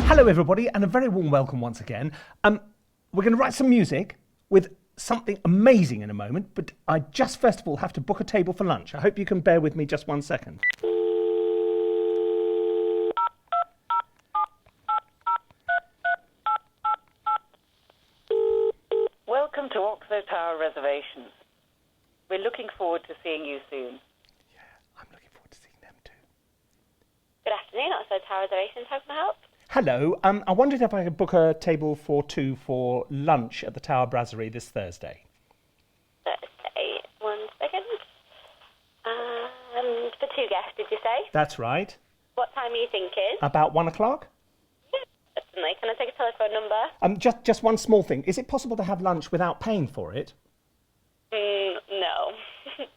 Hello everybody, and a very warm welcome once again. We're going to write some music with something amazing in a moment, but I just first of all have to book a table for lunch. I hope you can bear with me just 1 second. Welcome to Oxford Tower Reservations. We're looking forward to seeing you soon. Yeah, I'm looking forward to seeing them too. Good afternoon, Oxford Tower Reservations. How can I help? Hello, I wondered if I could book a table for two for lunch at the Tower Brasserie this Thursday. Thursday, 1 second. For 2 guests, did you say? That's right. What time are you thinking? About 1 o'clock? Yeah, certainly. Can I take a telephone number? Just one small thing. Is it possible to have lunch without paying for it? No.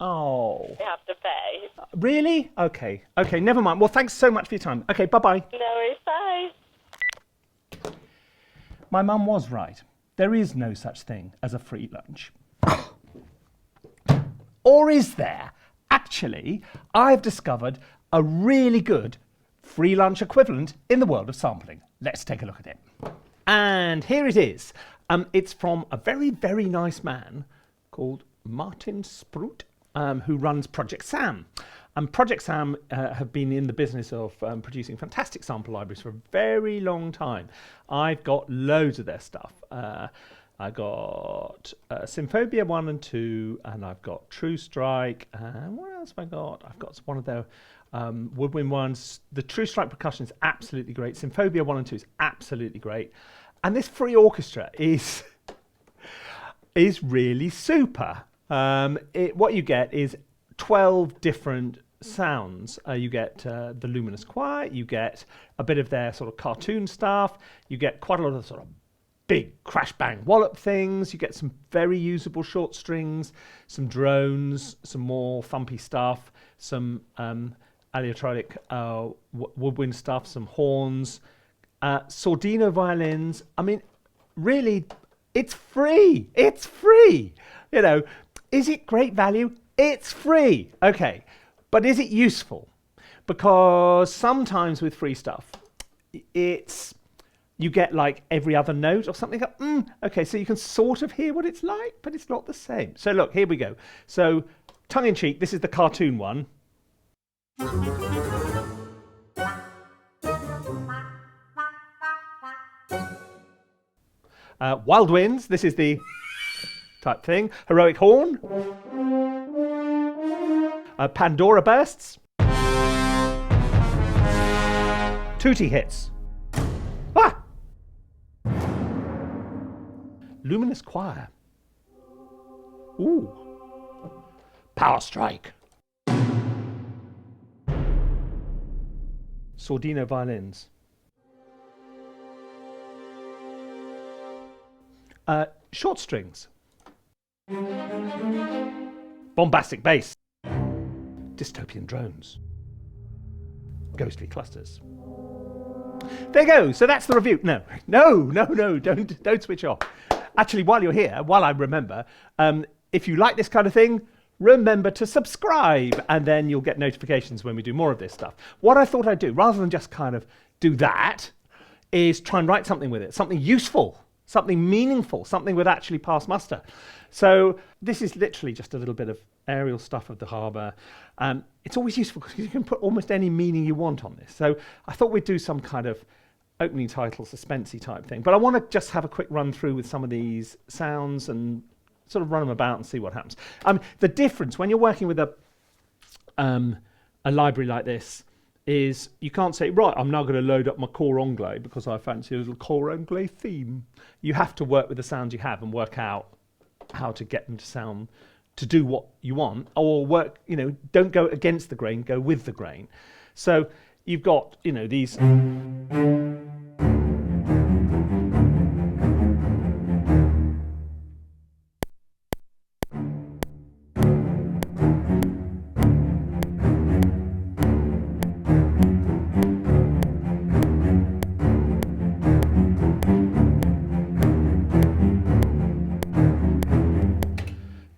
Oh. You have to pay. Really? Okay, never mind. Well, thanks so much for your time. Okay, bye-bye. No worries, bye. My mum was right. There is no such thing as a free lunch. Or is there? Actually, I've discovered a really good free lunch equivalent in the world of sampling. Let's take a look at it. And here it is. It's from a very, very nice man called Martin Sprout, who runs Project Sam. Project Sam have been in the business of producing fantastic sample libraries for a very long time. I've got loads of their stuff. I got Symphobia 1 and 2, and I've got True Strike, and what else have I got? I've got one of their woodwind ones. The True Strike percussion is absolutely great. Symphobia 1 and 2 is absolutely great. And this free orchestra is really super. What you get is 12 different sounds. You get the luminous choir, you get a bit of their sort of cartoon stuff, you get quite a lot of sort of big crash bang wallop things, you get some very usable short strings, some drones, some more thumpy stuff, some aleatoric woodwind stuff, some horns, sordino violins. I mean, really, it's free. It's free. You know, is it great value? It's free. Okay, but is it useful? Because sometimes with free stuff, you get like every other note or something. Okay, so you can sort of hear what it's like, but it's not the same. So look, here we go. So tongue in cheek, this is the cartoon one. Wild Winds, this is the type thing. Heroic Horn. Pandora Bursts. Tootie Hits. Luminous Choir. Ooh. Power Strike. Sordino Violins. Short strings. Bombastic bass. Dystopian drones. Ghostly clusters. There you go. So that's the review. No, don't switch off. Actually, while you're here, while I remember, if you like this kind of thing, remember to subscribe, and then you'll get notifications when we do more of this stuff. What I thought I'd do, rather than just kind of do that, is try and write something with it, something useful, something meaningful, something with actually pass muster. So this is literally just a little bit of aerial stuff of the harbour. It's always useful because you can put almost any meaning you want on this. So I thought we'd do some kind of opening title, suspensey type thing. But I want to just have a quick run through with some of these sounds and sort of run them about and see what happens. The difference when you're working with a library like this is you can't say, right, I'm now going to load up my cor anglais because I fancy a little cor anglais theme. You have to work with the sounds you have and work out how to get them to sound, to do what you want, or work, don't go against the grain, go with the grain. So you've got, these.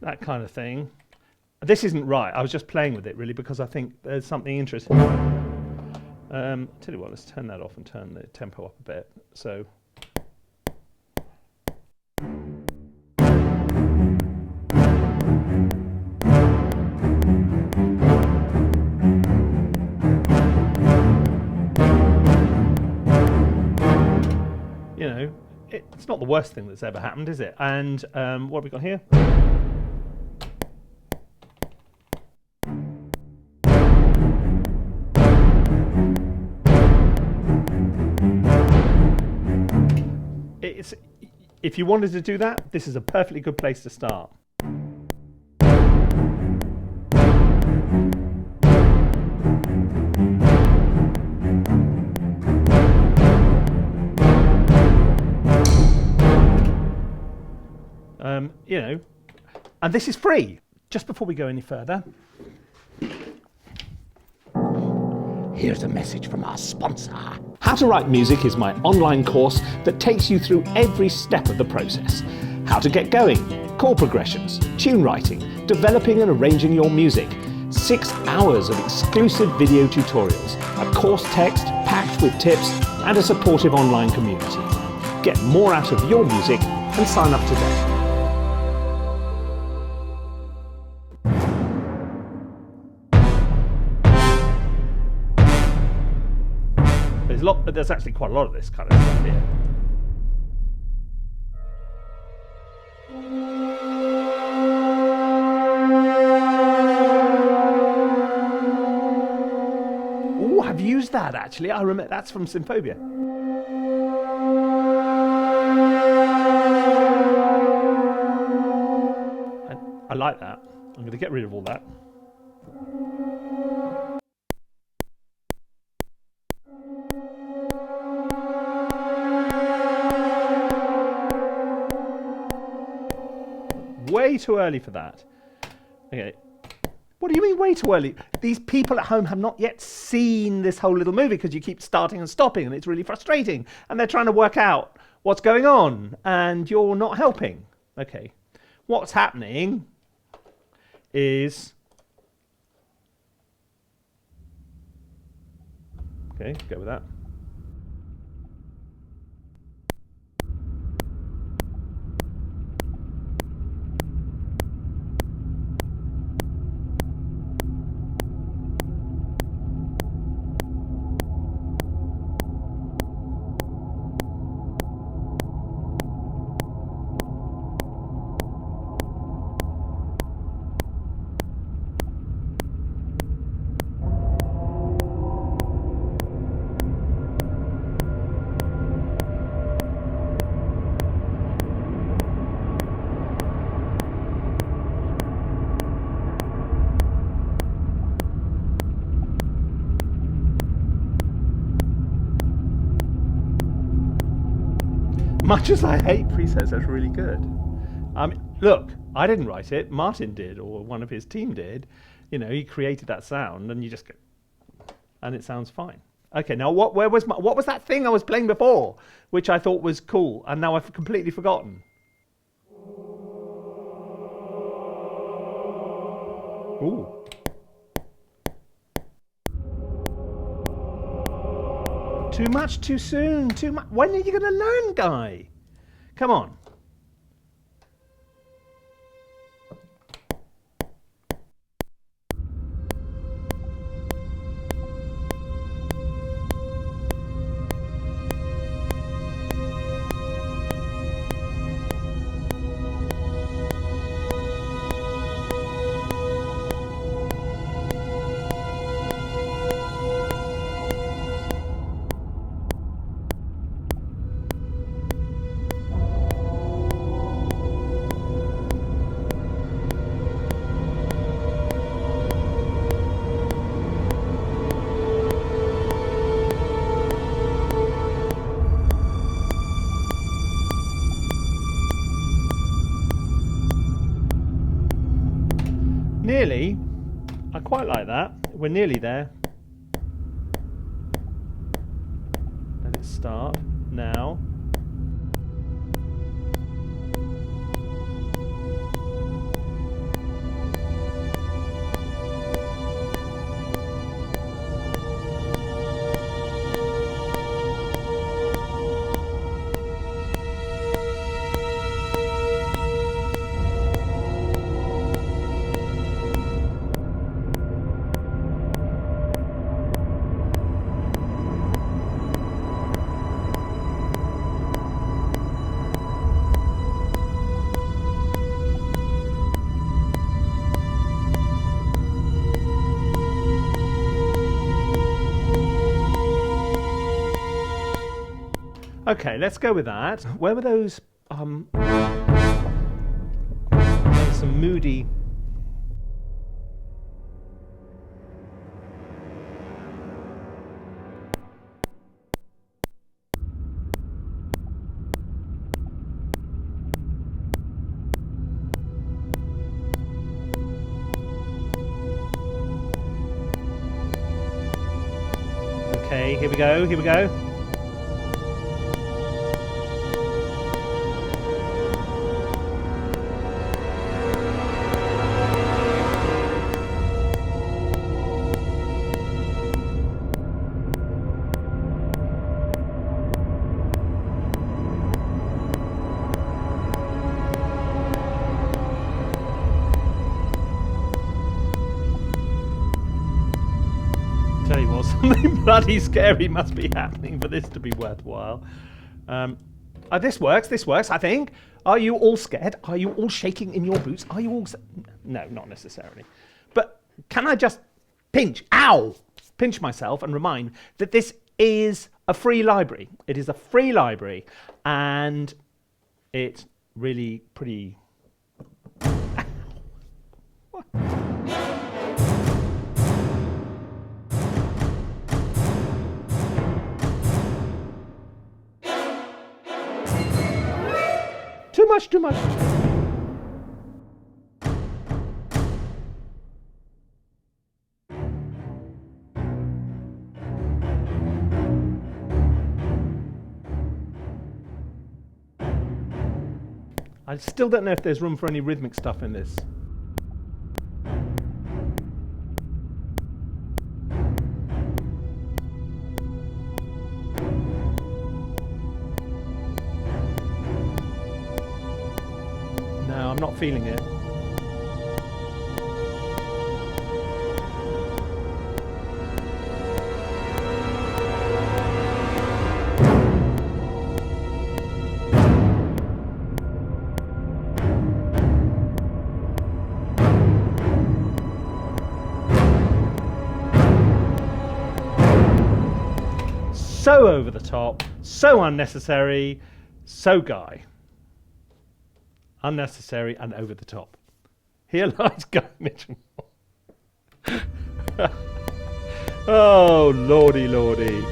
That kind of thing. This isn't right. I was just playing with it really because I think there's something interesting. Tell you what, let's turn that off and turn the tempo up a bit. So. You know, it's not the worst thing that's ever happened, is it? And what have we got here? If you wanted to do that, this is a perfectly good place to start. You know, and this is free. Just before we go any further, here's a message from our sponsor. How to Write Music is my online course that takes you through every step of the process. How to get going, chord progressions, tune writing, developing and arranging your music. 6 hours of exclusive video tutorials, a course text packed with tips, and a supportive online community. Get more out of your music and sign up today. There's actually quite a lot of this kind of stuff here. Oh, I've used that actually. I remember that's from Symphobia. I like that. I'm going to get rid of all that. Way too early for that. Okay. What do you mean way too early? These people at home have not yet seen this whole little movie because you keep starting and stopping and it's really frustrating. And they're trying to work out what's going on and you're not helping. Okay. What's happening is... Okay, go with that. Much as I hate presets, that's really good. Look, I didn't write it. Martin did, or one of his team did. You know, he created that sound, and you just go, and it sounds fine. Okay, now what was that thing I was playing before, which I thought was cool, and now I've completely forgotten. Ooh. Too much too soon. Too much. When are you going to learn, Guy? Come on. Nearly. I quite like that. We're nearly there. Let it start now. Okay, let's go with that. Where were those? Some moody. Okay, here we go, here we go. Tell you what, something bloody scary must be happening for this to be worthwhile. This works, I think. Are you all scared? Are you all shaking in your boots? Are you all... No, not necessarily. But can I just pinch myself and remind that this is a free library. It is a free library, and it's really pretty... What? Too much. I still don't know if there's room for any rhythmic stuff in this. No, I'm not feeling it. So over the top, so unnecessary, so Guy. Unnecessary and over the top. Here lies Guy MIchelmore. Oh, lordy, lordy.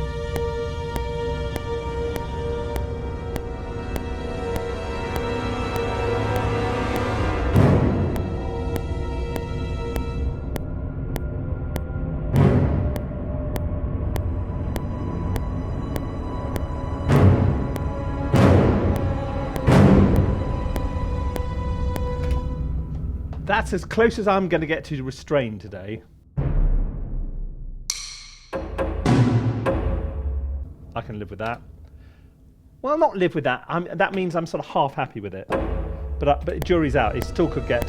That's as close as I'm going to get to restrain today. I can live with that. Well, not live with that. That means I'm sort of half happy with it. But jury's out. It still could get...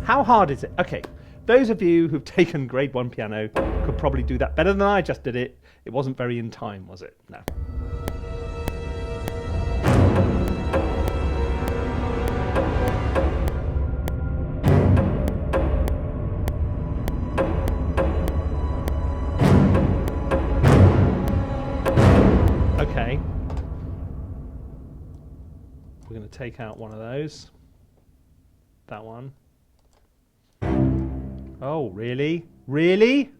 How hard is it? Okay, those of you who've taken grade 1 piano could probably do that better than I just did it. It wasn't very in time, was it? No. Okay, we're going to take out one of those. That one. Oh, really? Really?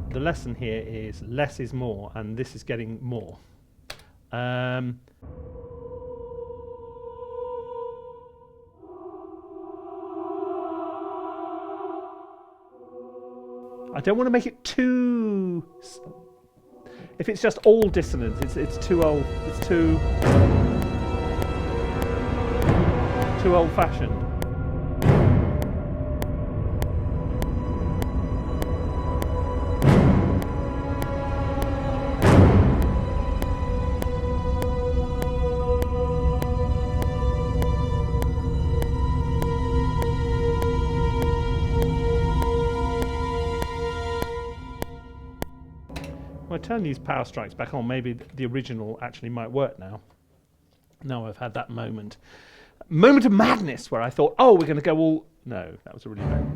The lesson here is less is more, and this is getting more. I don't want to make it too... If it's just all dissonance, it's too old. It's too old-fashioned. Well, turn these power strikes back on. Maybe the original actually might work now. Now I've had that moment of madness where I thought, oh, we're going to go all... No, that was a really bad...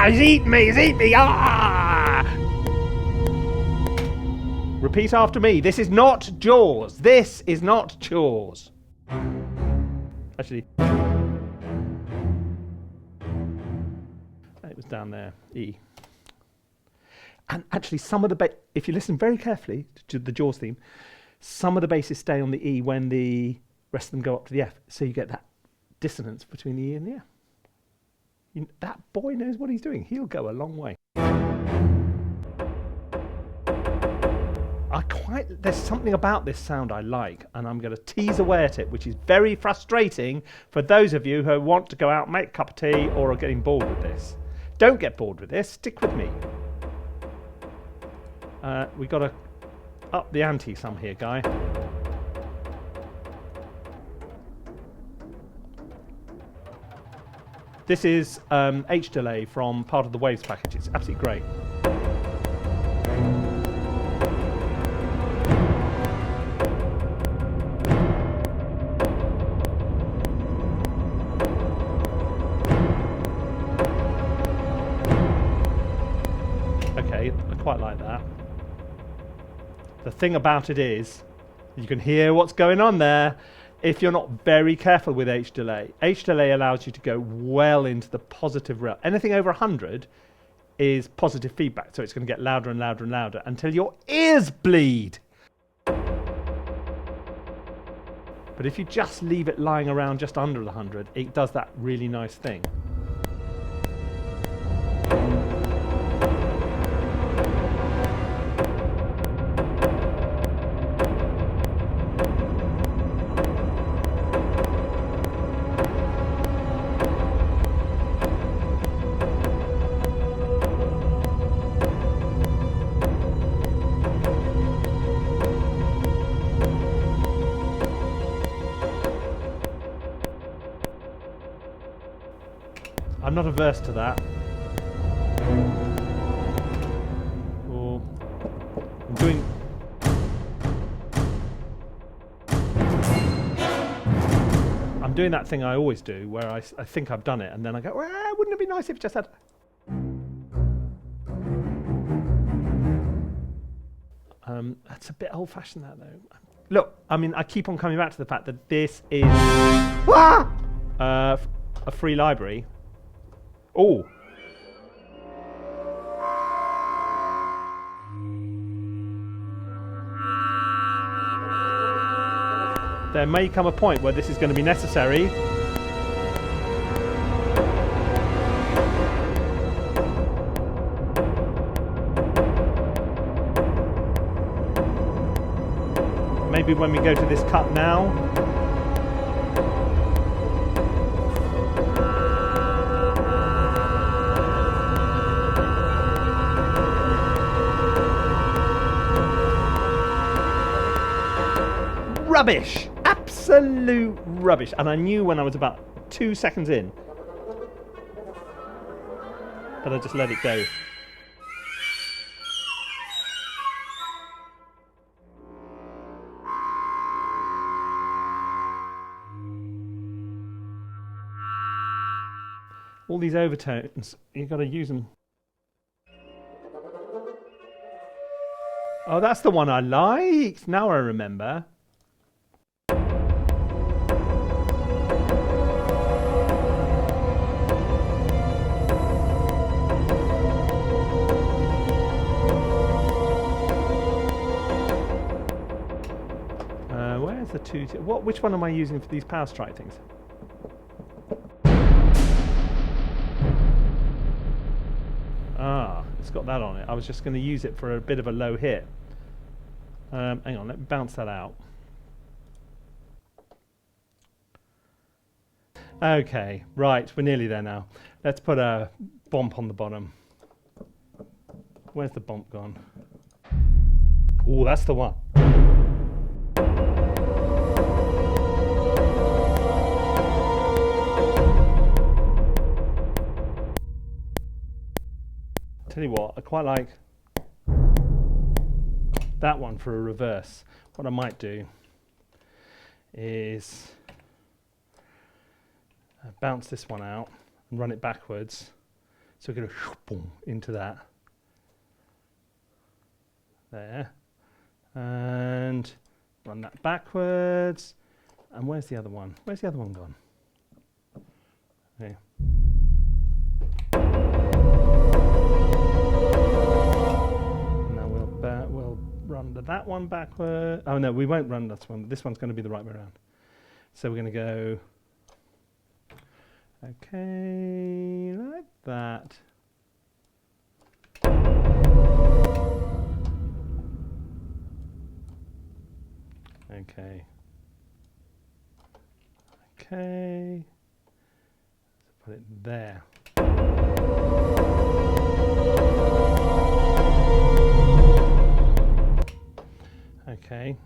He's eating me! He's eating me! Ah! Repeat after me. This is not Jaws. This is not Jaws. Actually, it was down there. E. And actually, some of the if you listen very carefully to the Jaws theme, some of the basses stay on the E when the rest of them go up to the F. So you get that dissonance between the E and the F. That boy knows what he's doing. He'll go a long way. There's something about this sound I like, and I'm going to tease away at it, which is very frustrating for those of you who want to go out and make a cup of tea or are getting bored with this. Don't get bored with this. Stick with me. We've got to up the ante some here, Guy. This is H delay from Part of the Waves package. It's absolutely great. Okay, I quite like that. The thing about it is, you can hear what's going on there. If you're not very careful with H delay allows you to go well into the positive realm. Anything over 100 is positive feedback, so it's going to get louder and louder and louder until your ears bleed. But if you just leave it lying around just under the 100, it does that really nice thing. I'm not averse to that. Or I'm doing... I'm doing that thing I always do, where I think I've done it, and then I go, well, wouldn't it be nice if it just had... That's a bit old-fashioned, that, though. Look, I mean, I keep on coming back to the fact that this is a free library. Oh. There may come a point where this is going to be necessary. Maybe when we go to this cut now. Rubbish! Absolute rubbish. And I knew when I was about 2 seconds in that I just let it go. All these overtones, you've got to use them. Oh, that's the one I liked. Now I remember. Which one am I using for these power strike things? Ah, it's got that on it. I was just going to use it for a bit of a low hit. Hang on, let me bounce that out. Okay, right, we're nearly there now. Let's put a bump on the bottom. Where's the bump gone? Oh, that's the one. Tell you what, I quite like that one for a reverse. What I might do is bounce this one out and run it backwards, so we're going to into that there, and run that backwards. And where's the other one? Where's the other one gone? There. Now we'll run that one backward. Oh no, we won't run this one. This one's going to be the right way around. So we're going to go. Okay, like that. Okay. Okay. Let's put it there. Okay.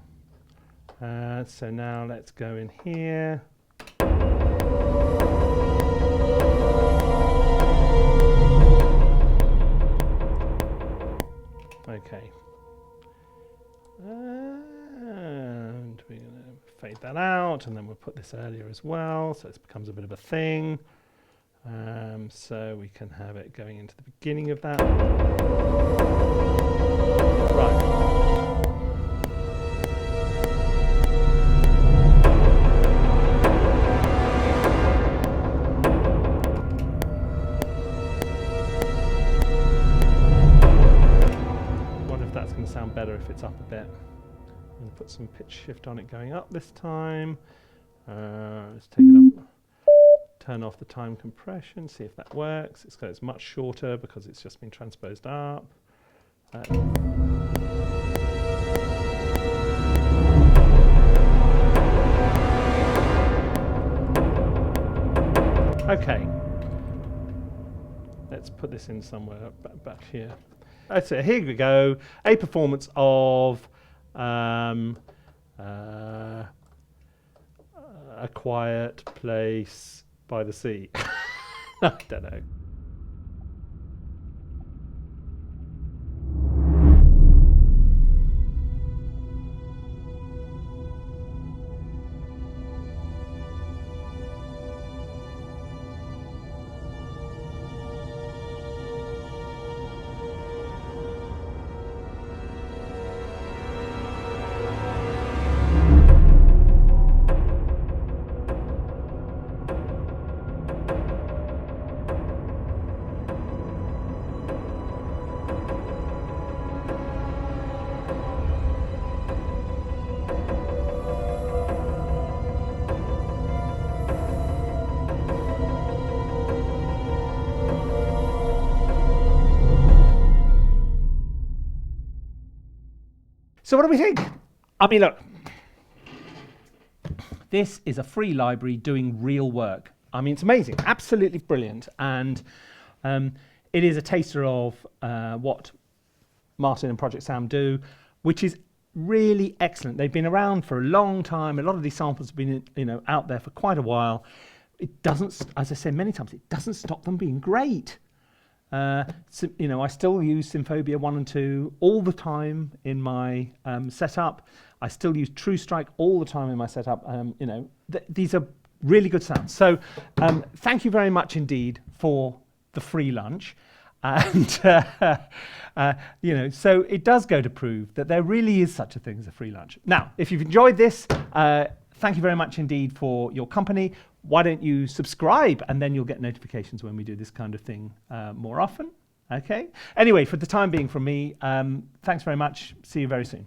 So now let's go in here. Okay. And we're going to fade that out, and then we'll put this earlier as well, so it becomes a bit of a thing. So we can have it going into the beginning of that. Right. Sound better if it's up a bit. I'm going to put some pitch shift on it going up this time. Let's take it up, turn off the time compression, see if that works. It's much shorter because it's just been transposed up. Okay, let's put this in somewhere back here. So here we go, a performance of A Quiet Place by the Sea. I don't know. So what do we think? I mean, look, this is a free library doing real work. I mean, it's amazing, absolutely brilliant. And it is a taster of what Martin and Project Sam do, which is really excellent. They've been around for a long time. A lot of these samples have been, out there for quite a while. It doesn't, as I said many times, it doesn't stop them being great. I still use Symphobia 1 and 2 all the time in my setup. I still use True Strike all the time in my setup. These are really good sounds. So thank you very much indeed for the free lunch. And, so it does go to prove that there really is such a thing as a free lunch. Now, if you've enjoyed this, thank you very much indeed for your company. Why don't you subscribe, and then you'll get notifications when we do this kind of thing more often. Okay. Anyway, for the time being from me, thanks very much. See you very soon.